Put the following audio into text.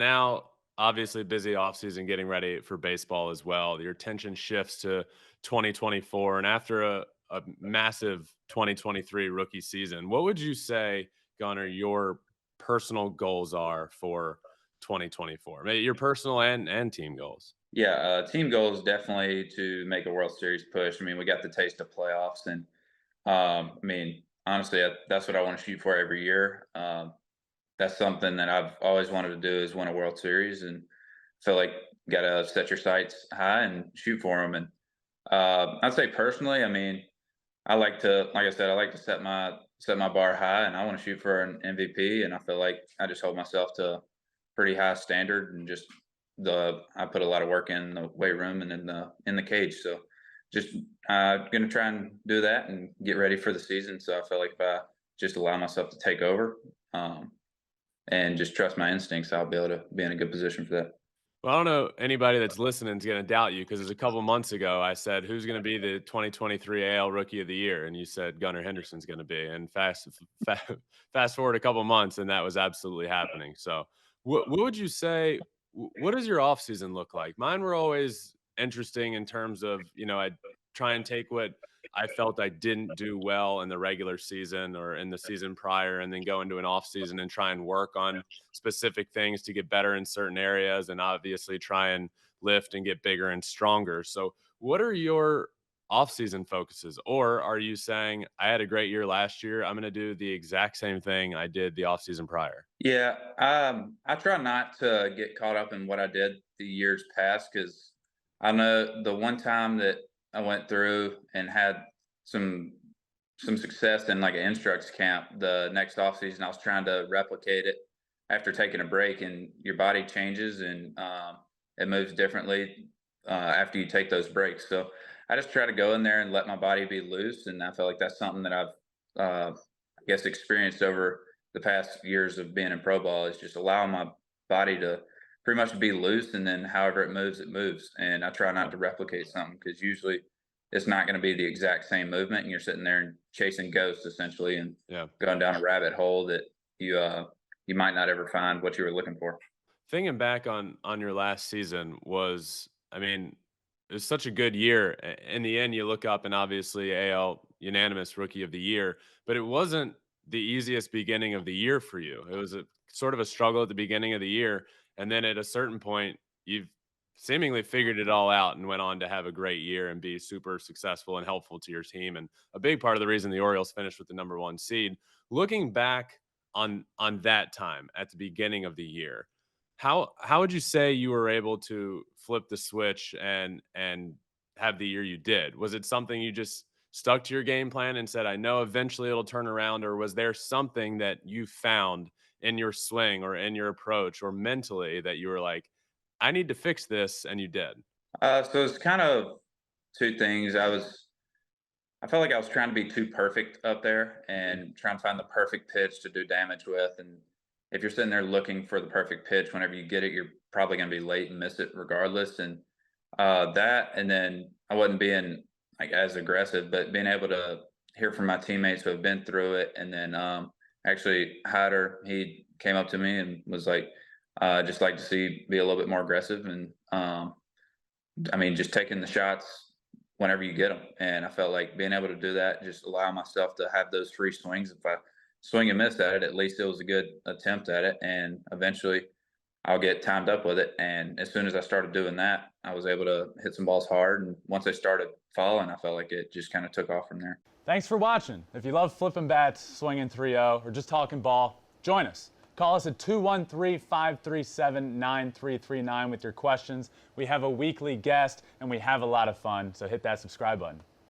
now obviously busy offseason getting ready for baseball as well. Your attention shifts to 2024. And after a massive 2023 rookie season, what would you say, Gunnar, your personal goals are for 2024? Maybe your personal and team goals. Yeah, team goal is definitely to make a World Series push. I mean, we got the taste of playoffs, and I mean, honestly, that's what I want to shoot for every year. That's something that I've always wanted to do is win a World Series, and feel like you got to set your sights high and shoot for them. And I'd say personally, I mean, I like to, like I said, I like to set my bar high, and I want to shoot for an MVP. And I feel like I just hold myself to a pretty high standard, and just the I put a lot of work in the weight room and in the cage. So just gonna try and do that and get ready for the season. So I feel like if I just allow myself to take over um, and just trust my instincts, I'll be able to be in a good position for that. Well, I don't know anybody that's listening is going to doubt you because a couple months ago I said who's going to be the 2023 AL Rookie of the Year, and you said Gunnar Henderson's going to be. And fast forward a couple months, and that was absolutely happening. So, what would you say? What does your offseason look like? Mine were always interesting in terms of I try and take what I felt I didn't do well in the regular season or in the season prior, and then go into an off season and try and work on specific things to get better in certain areas, and obviously try and lift and get bigger and stronger. So, what are your off-season focuses? Or are you saying, I had a great year last year, I'm going to do the exact same thing I did the off-season prior? Yeah, I try not to get caught up in what I did the years past because I know the one time that I went through and had some some success in like an instructs camp. The next off season, I was trying to replicate it after taking a break, and your body changes and it moves differently after you take those breaks. So I just try to go in there and let my body be loose, and I feel like that's something that I've I guess experienced over the past years of being in pro ball is just allowing my body to pretty much be loose, and then however it moves. And I try not Yeah. to replicate something because usually it's not going to be the exact same movement, and you're sitting there and chasing ghosts essentially, and Yeah. going down a rabbit hole that you might not ever find what you were looking for. Thinking back on your last season was, I mean, it was such a good year. In the end, you look up and obviously AL unanimous rookie of the year, but it wasn't the easiest beginning of the year for you. It was a sort of a struggle at the beginning of the year, and then at a certain point, you've seemingly figured it all out and went on to have a great year and be super successful and helpful to your team. And a big part of the reason the Orioles finished with the number one seed. Looking back on that time at the beginning of the year, how would you say you were able to flip the switch and have the year you did? Was it something you just stuck to your game plan and said, I know eventually it'll turn around, or was there something that you found in your swing or in your approach or mentally that you were like, I need to fix this, and you did? So it's kind of two things. I felt like I was trying to be too perfect up there and trying to find the perfect pitch to do damage with. And if you're sitting there looking for the perfect pitch, whenever you get it, you're probably going to be late and miss it regardless. And that, and then I wasn't being like as aggressive, but being able to hear from my teammates who have been through it. And then actually, Hyder, he came up to me and was like, just like to see be a little bit more aggressive. And I mean, just taking the shots whenever you get them. And I felt like being able to do that, just allow myself to have those free swings. If I swing and miss at it, at least it was a good attempt at it. And eventually I'll get timed up with it. And as soon as I started doing that, I was able to hit some balls hard. And once I started falling, I felt like it just kind of took off from there. Thanks for watching. If you love flipping bats, swinging 3-0, or just talking ball, join us. Call us at 213-537-9339 with your questions. We have a weekly guest, and we have a lot of fun, so hit that subscribe button.